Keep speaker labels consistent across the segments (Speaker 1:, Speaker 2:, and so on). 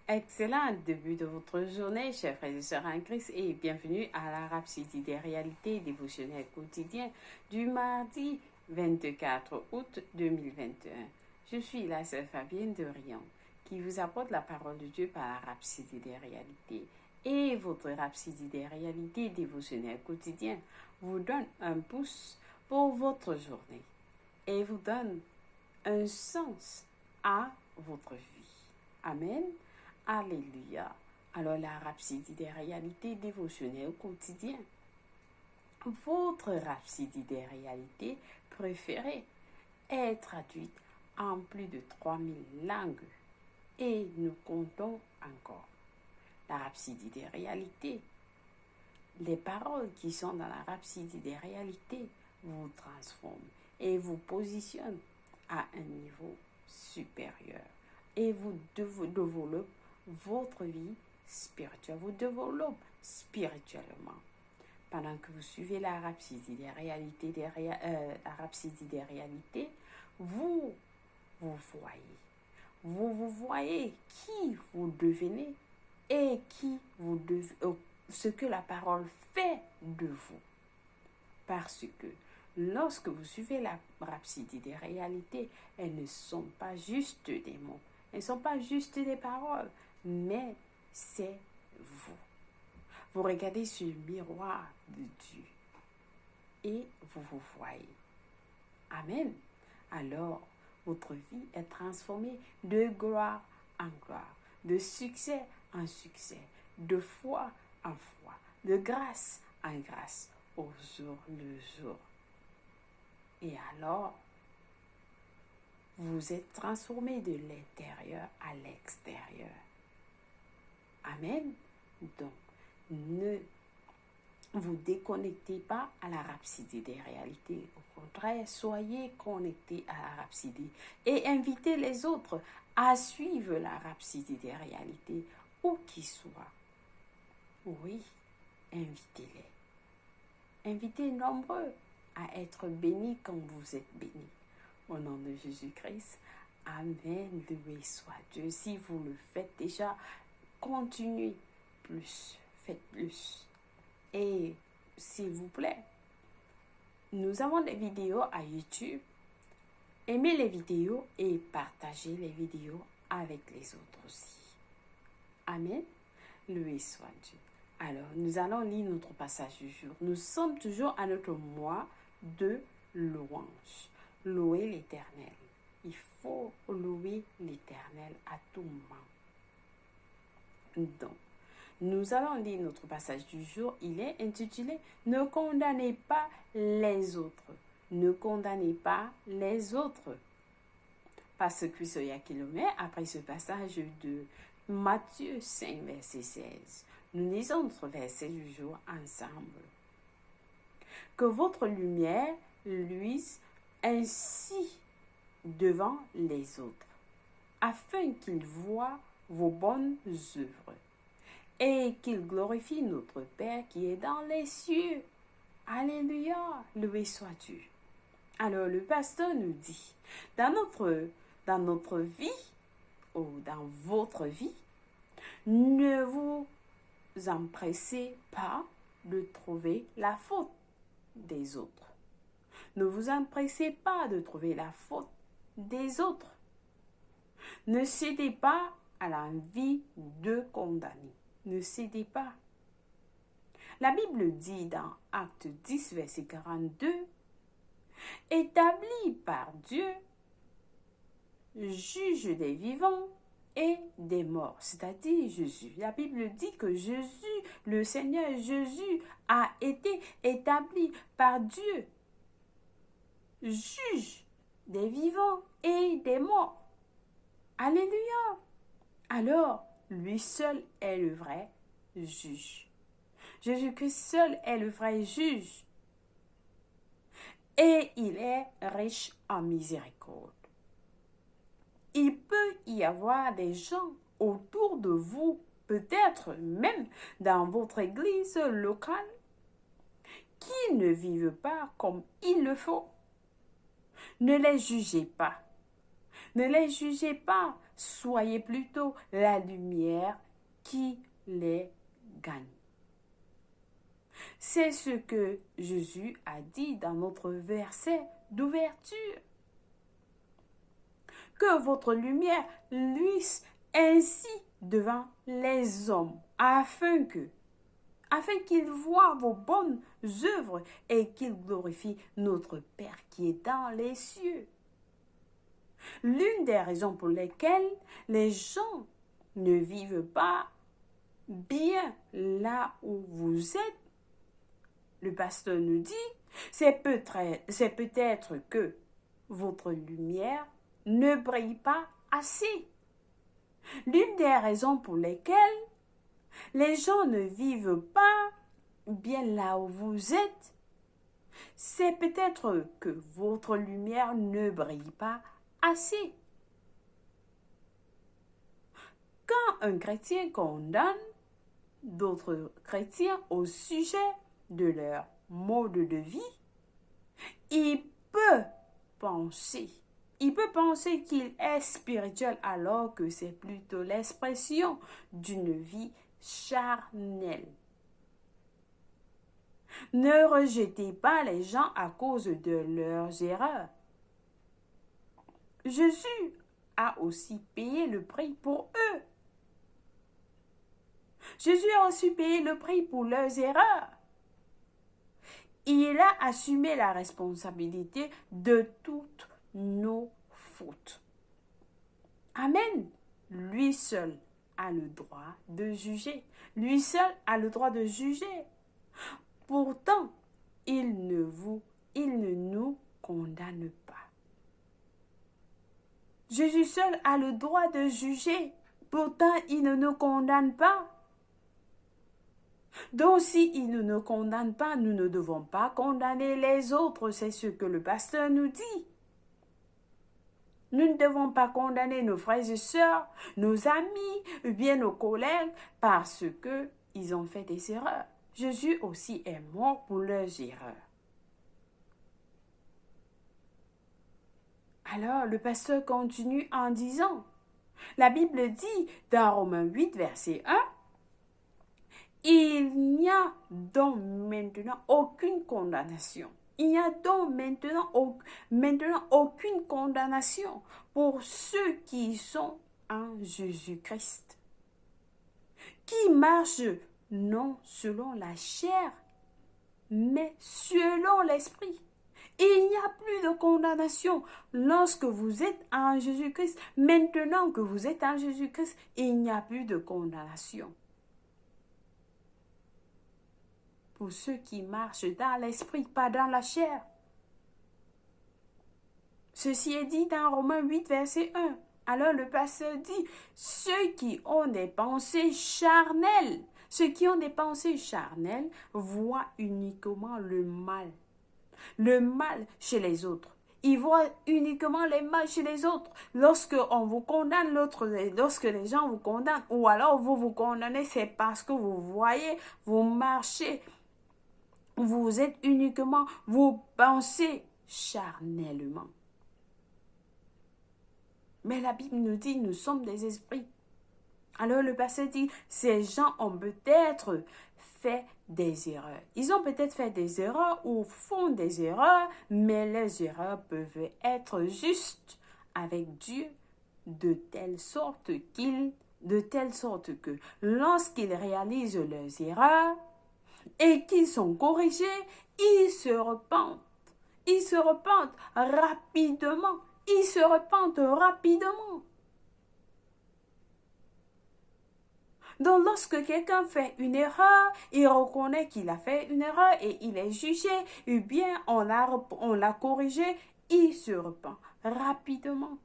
Speaker 1: Excellent début de votre journée, chers frères et sœurs en Christ, et bienvenue à la Rhapsodie des réalités dévotionnelles quotidiennes du mardi 24 août 2021. Je suis la sœur Fabienne de Rion, qui vous apporte la parole de Dieu par la Rhapsodie des réalités. Et votre Rhapsodie des réalités dévotionnelles quotidiennes vous donne un pouce pour votre journée et vous donne un sens à votre vie. Amen. Alléluia. Alors la Rhapsodie des réalités dévotionnelles quotidiennes. Votre Rhapsodie des réalités préférée est traduite en plus de 3000 langues et nous comptons encore. La Rhapsodie des réalités. Les paroles qui sont dans la Rhapsodie des réalités vous transforment et vous positionnent à un niveau supérieur et vous développez votre vie spirituelle, vous développez spirituellement. Pendant que vous suivez la Rhapsodie des réalités, vous voyez. Vous voyez qui vous devenez et ce que la parole fait de vous. Parce que lorsque vous suivez la Rhapsodie des réalités, elles ne sont pas juste des mots, elles ne sont pas juste des paroles, mais c'est vous. Vous regardez sur le miroir de Dieu et vous vous voyez. Amen. Alors, votre vie est transformée de gloire en gloire, de succès en succès, de foi en foi, de grâce en grâce, au jour le jour. Et alors, vous êtes transformé de l'intérieur à l'extérieur. Amen. Donc, ne vous déconnectez pas à la Rhapsodie des réalités. Au contraire, soyez connectés à la Rhapsodie et invitez les autres à suivre la Rhapsodie des réalités, où qu'ils soient. Oui, invitez-les. Invitez nombreux à être bénis comme vous êtes bénis. Au nom de Jésus-Christ, Amen, loué soit Dieu. Si vous le faites déjà, continuez plus, faites plus. Et s'il vous plaît, nous avons des vidéos à YouTube. Aimez les vidéos et partagez les vidéos avec les autres aussi. Amen, loué soit Dieu. Alors, nous allons lire notre passage du jour. Nous sommes toujours à notre mois de louange. Louer l'Éternel. Il faut louer l'Éternel à tout moment. Donc, nous allons lire notre passage du jour. Il est intitulé « Ne condamnez pas les autres. Ne condamnez pas les autres. » Parce que il y a kilomètres après ce passage de Matthieu 5, verset 16. Nous lisons notre verset du jour ensemble. Que votre lumière luise ainsi devant les autres, afin qu'ils voient vos bonnes œuvres et qu'ils glorifient notre Père qui est dans les cieux. Alléluia, loué soit Dieu. Alors le pasteur nous dit, dans notre vie, ou dans votre vie, ne vous empressez pas de trouver la faute des autres. Ne vous empressez pas de trouver la faute des autres. Ne cédez pas à l'envie de condamner. Ne cédez pas. La Bible dit dans Acte 10, verset 42, « Établi par Dieu, juge des vivants et des morts. » C'est-à-dire Jésus. La Bible dit que Jésus, le Seigneur Jésus, a été établi par Dieu, juge des vivants et des morts. Alléluia. Alors, lui seul est le vrai juge. Jésus-Christ seul est le vrai juge. Et il est riche en miséricorde. Il peut y avoir des gens autour de vous, peut-être même dans votre église locale, qui ne vivent pas comme il le faut. Ne les jugez pas. Ne les jugez pas, soyez plutôt la lumière qui les gagne. C'est ce que Jésus a dit dans notre verset d'ouverture. Que votre lumière luise ainsi devant les hommes, afin qu'ils voient vos bonnes œuvres et qu'ils glorifient notre Père qui est dans les cieux. L'une des raisons pour lesquelles les gens ne vivent pas bien là où vous êtes, le pasteur nous dit, c'est peut-être que votre lumière ne brille pas assez. L'une des raisons pour lesquelles les gens ne vivent pas bien là où vous êtes, c'est peut-être que votre lumière ne brille pas assez. Quand un chrétien condamne d'autres chrétiens au sujet de leur mode de vie, il peut penser qu'il est spirituel alors que c'est plutôt l'expression d'une vie charnelle. Ne rejetez pas les gens à cause de leurs erreurs. Jésus a aussi payé le prix pour eux. Jésus a aussi payé le prix pour leurs erreurs. Il a assumé la responsabilité de toutes nos fautes. Amen. Lui seul a le droit de juger. Lui seul a le droit de juger. Pourtant, il ne nous condamne pas. Jésus seul a le droit de juger. Pourtant, il ne nous condamne pas. Donc, s'il ne nous condamne pas, nous ne devons pas condamner les autres. C'est ce que le pasteur nous dit. Nous ne devons pas condamner nos frères et sœurs, nos amis, ou bien nos collègues, parce qu'ils ont fait des erreurs. Jésus aussi est mort pour leurs erreurs. Alors, le pasteur continue en disant, la Bible dit dans Romains 8, verset 1, il n'y a donc maintenant aucune condamnation. Il n'y a donc maintenant aucune condamnation pour ceux qui sont en Jésus-Christ, qui marchent non selon la chair, mais selon l'esprit. Il n'y a plus de condamnation lorsque vous êtes en Jésus-Christ. Maintenant que vous êtes en Jésus-Christ, il n'y a plus de condamnation. Pour ceux qui marchent dans l'esprit, pas dans la chair. Ceci est dit dans Romains 8, verset 1. Alors le pasteur dit, ceux qui ont des pensées charnelles, voient uniquement le mal chez les autres. Ils voient uniquement les mal chez les autres. Lorsque on vous condamne, lorsque les gens vous condamnent, ou alors vous condamnez, c'est parce que vous voyez, vous marchez, vous pensez charnellement. Mais la Bible nous dit, nous sommes des esprits. Alors le pasteur dit, ces gens ont peut-être fait des erreurs. Ils ont peut-être fait des erreurs ou font des erreurs, mais les erreurs peuvent être justes avec Dieu de telle sorte que lorsqu'ils réalisent leurs erreurs et qu'ils sont corrigés, ils se repentent. Ils se repentent rapidement. Donc, lorsque quelqu'un fait une erreur, il reconnaît qu'il a fait une erreur et il est jugé, ou bien on l'a corrigé, il se repent rapidement.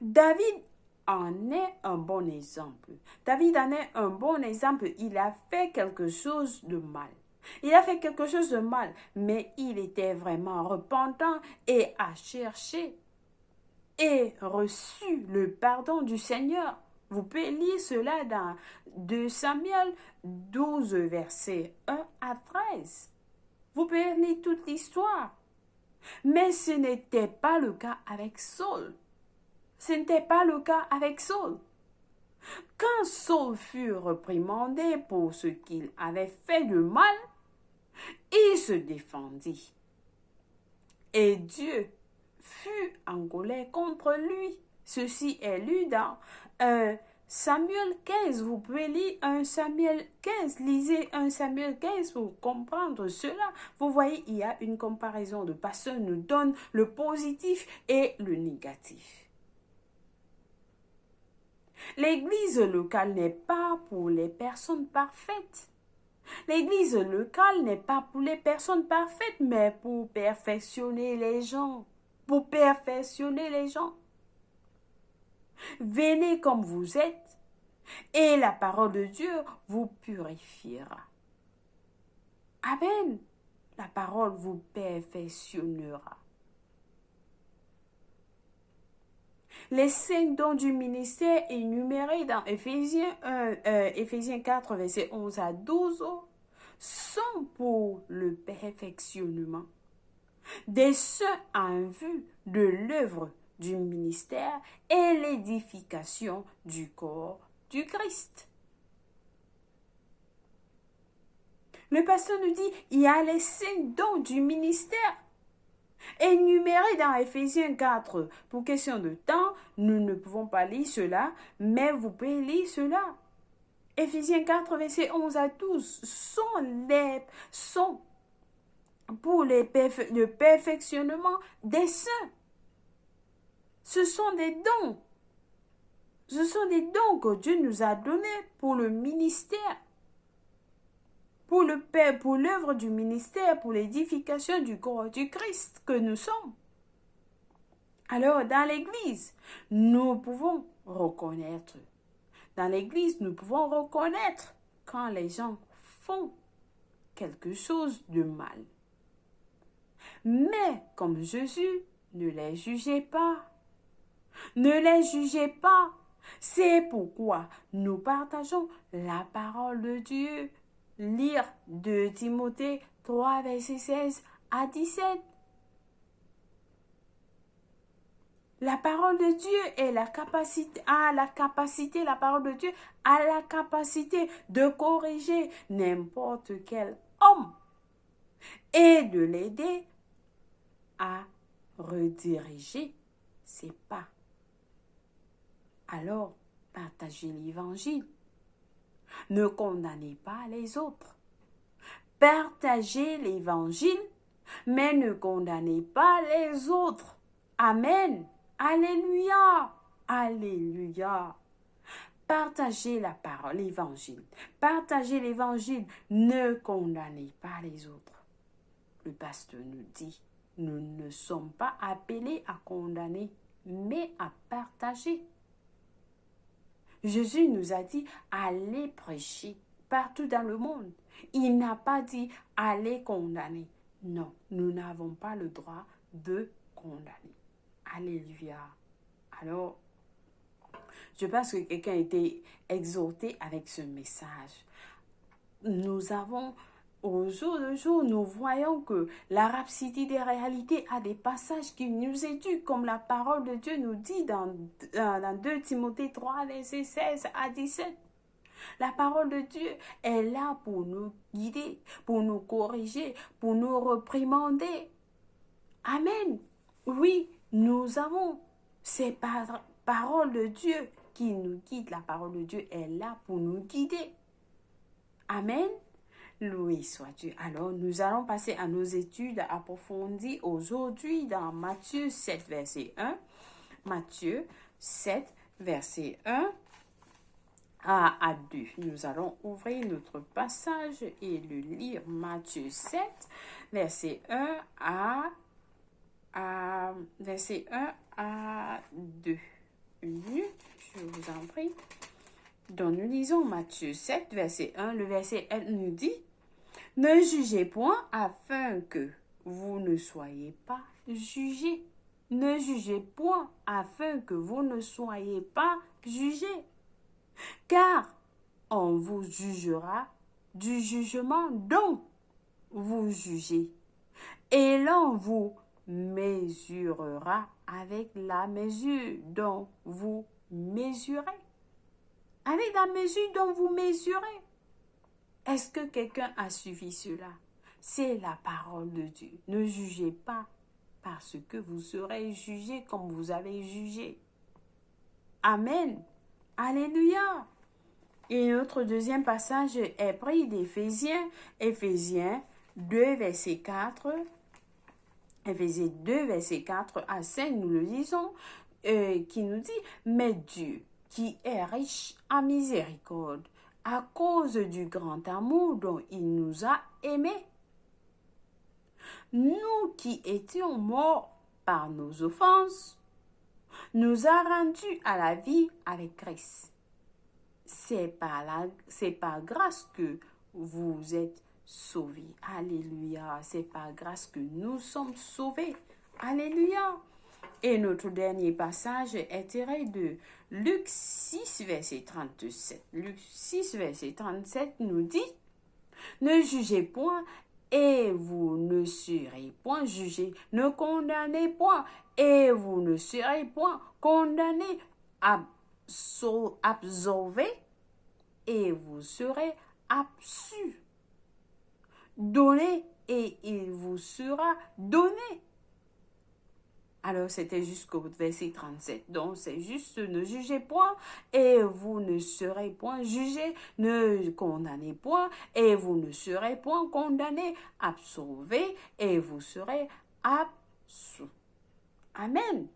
Speaker 1: David en est un bon exemple. Il a fait quelque chose de mal. Mais il était vraiment repentant et a cherché et reçu le pardon du Seigneur. Vous pouvez lire cela dans 2 Samuel 12, versets 1 à 13. Vous pouvez lire toute l'histoire. Mais ce n'était pas le cas avec Saul. Ce n'était pas le cas avec Saul. Quand Saul fut réprimandé pour ce qu'il avait fait de mal, il se défendit. Et Dieu fut en colère contre lui. Ceci est lu dans Samuel 15. Vous pouvez lire 1 Samuel 15. Lisez 1 Samuel 15 pour comprendre cela. Vous voyez, il y a une comparaison. Le pasteur nous donne le positif et le négatif. L'église locale n'est pas pour les personnes parfaites. L'église locale n'est pas pour les personnes parfaites, mais pour perfectionner les gens. Pour perfectionner les gens. Venez comme vous êtes, et la parole de Dieu vous purifiera. Amen. La parole vous perfectionnera. Les 5 dons du ministère énumérés dans Éphésiens 4, versets 11 à 12 sont pour le perfectionnement des saints en vue de l'œuvre du ministère et l'édification du corps du Christ. Le pasteur nous dit, il y a les 5 dons du ministère énumérés dans Éphésiens 4. Pour question de temps, nous ne pouvons pas lire cela, mais vous pouvez lire cela. Éphésiens 4, versets 11 à 12 sont pour le perfectionnement des saints. Ce sont des dons. Ce sont des dons que Dieu nous a donnés pour le ministère, pour l'œuvre du ministère, pour l'édification du corps du Christ que nous sommes. Alors, dans l'Église, nous pouvons reconnaître. Dans l'Église, nous pouvons reconnaître quand les gens font quelque chose de mal. Mais, comme Jésus, ne les jugez pas. Ne les jugez pas. C'est pourquoi nous partageons la parole de Dieu. Lire 2 Timothée 3, versets 16 à 17. La parole de Dieu est la capacité de corriger n'importe quel homme et de l'aider à rediriger ses pas. Alors, partagez l'évangile. Ne condamnez pas les autres. Partagez l'évangile, mais ne condamnez pas les autres. Amen. Alléluia. Alléluia. Partagez la parole, l'évangile. Partagez l'évangile. Ne condamnez pas les autres. Le pasteur nous dit, nous ne sommes pas appelés à condamner, mais à partager. Jésus nous a dit, allez prêcher partout dans le monde. Il n'a pas dit, allez condamner. Non, nous n'avons pas le droit de condamner. Alléluia. Alors, je pense que quelqu'un a été exhorté avec ce message. Nous avons, au jour le jour, nous voyons que la rhapsodie des réalités a des passages qui nous éduquent, comme la parole de Dieu nous dit dans 2 Timothée 3, versets 16 à 17. La parole de Dieu est là pour nous guider, pour nous corriger, pour nous réprimander. Amen. Oui, nous avons ces paroles de Dieu qui nous guident. La parole de Dieu est là pour nous guider. Amen. Loué soit Dieu. Alors, nous allons passer à nos études approfondies aujourd'hui dans Matthieu 7, verset 1. Matthieu 7, verset 1 à 2. Nous allons ouvrir notre passage et le lire. Matthieu 7, verset 1 verset 1 à 2. Une minute, je vous en prie. Donc, nous lisons Matthieu 7, verset 1. Le verset 1 nous dit, « Ne jugez point afin que vous ne soyez pas jugés. Ne jugez point afin que vous ne soyez pas jugés. Car on vous jugera du jugement dont vous jugez. Et l'on vous mesurera avec la mesure dont vous mesurez. Avec la mesure dont vous mesurez. Est-ce que quelqu'un a suivi cela? C'est la parole de Dieu. Ne jugez pas parce que vous serez jugé comme vous avez jugé. Amen. Alléluia. Et notre deuxième passage est pris d'Éphésiens, Éphésiens 2, verset 4. Éphésiens 2, verset 4 à 5, nous le lisons, qui nous dit, mais Dieu, qui est riche en miséricorde, à cause du grand amour dont il nous a aimés, nous qui étions morts par nos offenses, nous a rendus à la vie avec Christ. C'est par grâce que vous êtes sauvés. Alléluia. C'est par grâce que nous sommes sauvés. Alléluia. Et notre dernier passage est tiré de Luc 6, verset 37. Luc 6, verset 37 nous dit, « Ne jugez point et vous ne serez point jugés. Ne condamnez point et vous ne serez point condamnés. Absolvez et vous serez absus. Donnez et il vous sera donné. » Alors, c'était jusqu'au verset 37. Donc, c'est juste, ne jugez point et vous ne serez point jugés. Ne condamnez point et vous ne serez point condamnés. Absolvez et vous serez absous. Amen.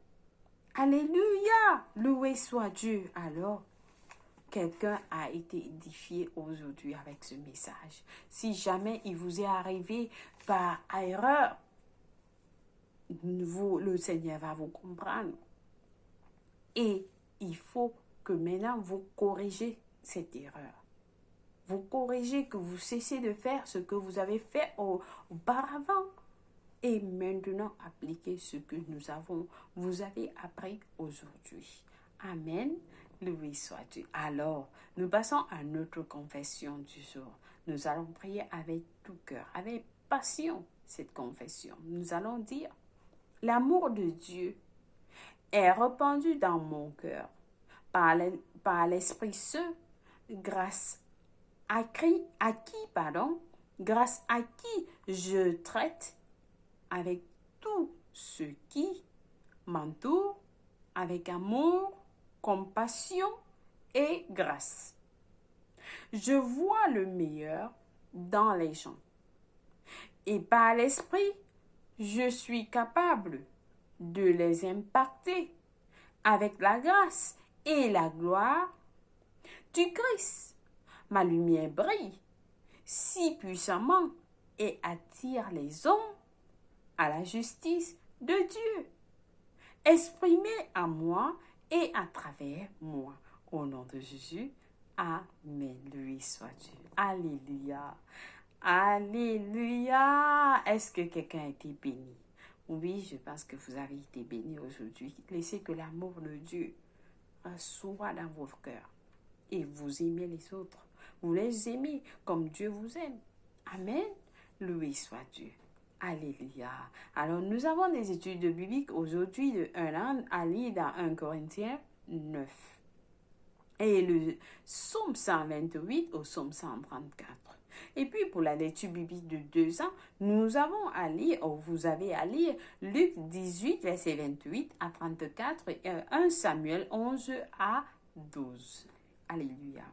Speaker 1: Alléluia. Loué soit Dieu. Alors, quelqu'un a été édifié aujourd'hui avec ce message. Si jamais il vous est arrivé par erreur, le Seigneur va vous comprendre. Et il faut que maintenant vous corrigez cette erreur. Vous corrigez, que vous cessez de faire ce que vous avez fait auparavant. Et maintenant, appliquez ce que vous avez appris aujourd'hui. Amen. Loué soit Dieu. Alors, nous passons à notre confession du jour. Nous allons prier avec tout cœur, avec passion, cette confession. Nous allons dire, l'amour de Dieu est répandu dans mon cœur par l'Esprit Saint, grâce à qui je traite avec tout ce qui m'entoure, avec amour, compassion et grâce. Je vois le meilleur dans les gens. Et par l'Esprit, je suis capable de les impacter avec la grâce et la gloire du Christ. Ma lumière brille si puissamment et attire les hommes à la justice de Dieu, exprimée à moi et à travers moi. Au nom de Jésus, Amen. Loué soit Dieu. Alléluia. Alléluia. Est-ce que quelqu'un a été béni? Oui, je pense que vous avez été béni aujourd'hui. Laissez que l'amour de Dieu soit dans votre cœur. Et vous aimez les autres. Vous les aimez comme Dieu vous aime. Amen. Loué soit Dieu. Alléluia. Alors, nous avons des études bibliques aujourd'hui de un an à lire dans 1 Corinthiens 9. Et le psaume 128 au psaume 134. Et puis, pour la lecture biblique de 2 ans, nous avons à lire, ou vous avez à lire, Luc 18, verset 28 à 34 et 1 Samuel 11 à 12. Alléluia.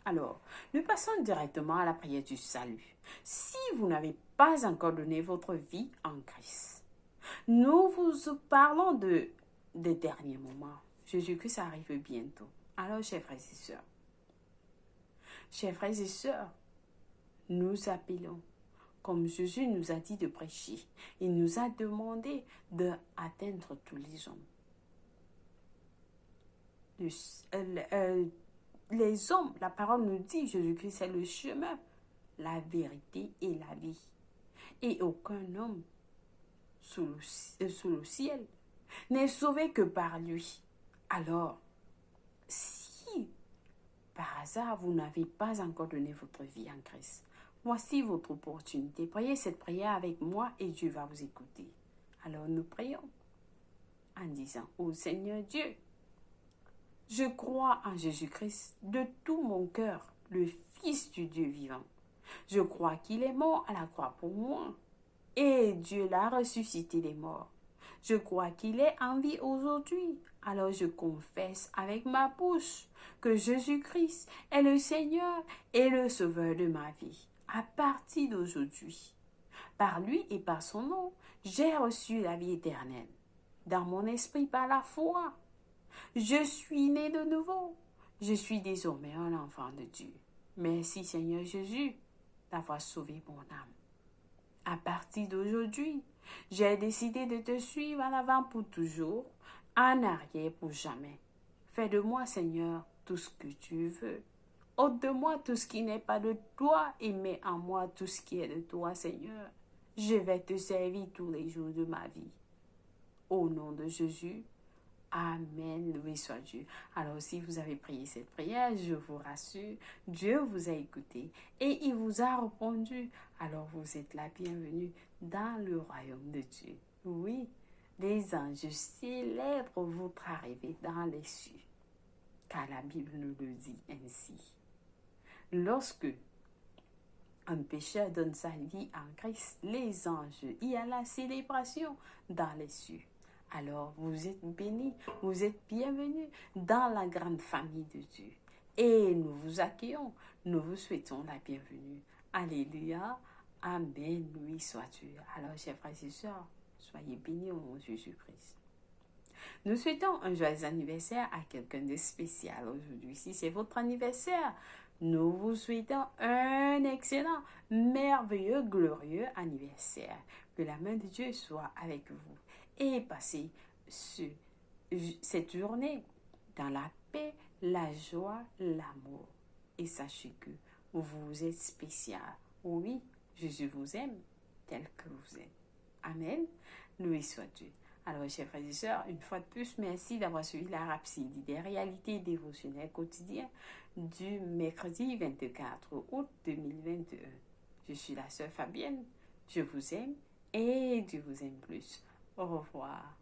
Speaker 1: Alors, nous passons directement à la prière du salut. Si vous n'avez pas encore donné votre vie en Christ, nous vous parlons des derniers moments. Jésus-Christ arrive bientôt. Alors, chers frères et sœurs, nous appelons, comme Jésus nous a dit de prêcher. Il nous a demandé d'atteindre tous les hommes. Les hommes, la parole nous dit, Jésus-Christ, c'est le chemin, la vérité et la vie. Et aucun homme sous le ciel n'est sauvé que par lui. Alors, si par hasard vous n'avez pas encore donné votre vie en Christ, voici votre opportunité. Priez cette prière avec moi et Dieu va vous écouter. Alors nous prions en disant, ô Seigneur Dieu, je crois en Jésus-Christ de tout mon cœur, le Fils du Dieu vivant. Je crois qu'il est mort à la croix pour moi et Dieu l'a ressuscité des morts. Je crois qu'il est en vie aujourd'hui. Alors je confesse avec ma bouche que Jésus-Christ est le Seigneur et le Sauveur de ma vie. À partir d'aujourd'hui, par lui et par son nom, j'ai reçu la vie éternelle. Dans mon esprit par la foi, je suis né de nouveau. Je suis désormais un enfant de Dieu. Merci Seigneur Jésus d'avoir sauvé mon âme. À partir d'aujourd'hui, j'ai décidé de te suivre en avant pour toujours, en arrière pour jamais. Fais de moi, Seigneur, tout ce que tu veux. Ôte de moi tout ce qui n'est pas de toi et mets en moi tout ce qui est de toi, Seigneur. Je vais te servir tous les jours de ma vie. Au nom de Jésus, Amen, loué soit Dieu. Alors si vous avez prié cette prière, je vous rassure, Dieu vous a écouté et il vous a répondu. Alors vous êtes la bienvenue dans le royaume de Dieu. Oui, les anges célèbrent votre arrivée dans les cieux, car la Bible nous le dit ainsi. Lorsque un pécheur donne sa vie en Christ, les anges, il y a la célébration dans les cieux. Alors, vous êtes bénis, vous êtes bienvenus dans la grande famille de Dieu. Et nous vous accueillons, nous vous souhaitons la bienvenue. Alléluia, Amen, loué soit Dieu. Alors, chers frères et sœurs, soyez bénis au nom de Jésus-Christ. Nous souhaitons un joyeux anniversaire à quelqu'un de spécial aujourd'hui. Si c'est votre anniversaire, nous vous souhaitons un excellent, merveilleux, glorieux anniversaire. Que la main de Dieu soit avec vous. Et passez cette journée dans la paix, la joie, l'amour. Et sachez que vous êtes spécial. Oui, Jésus vous aime tel que vous êtes. Amen. Loué soit Dieu. Alors, chers frères et sœurs, une fois de plus, merci d'avoir suivi la Rhapsodie des réalités dévotionnelles quotidiennes du mercredi 24 août 2021. Je suis la sœur Fabienne. Je vous aime et Dieu vous aime plus. Au revoir.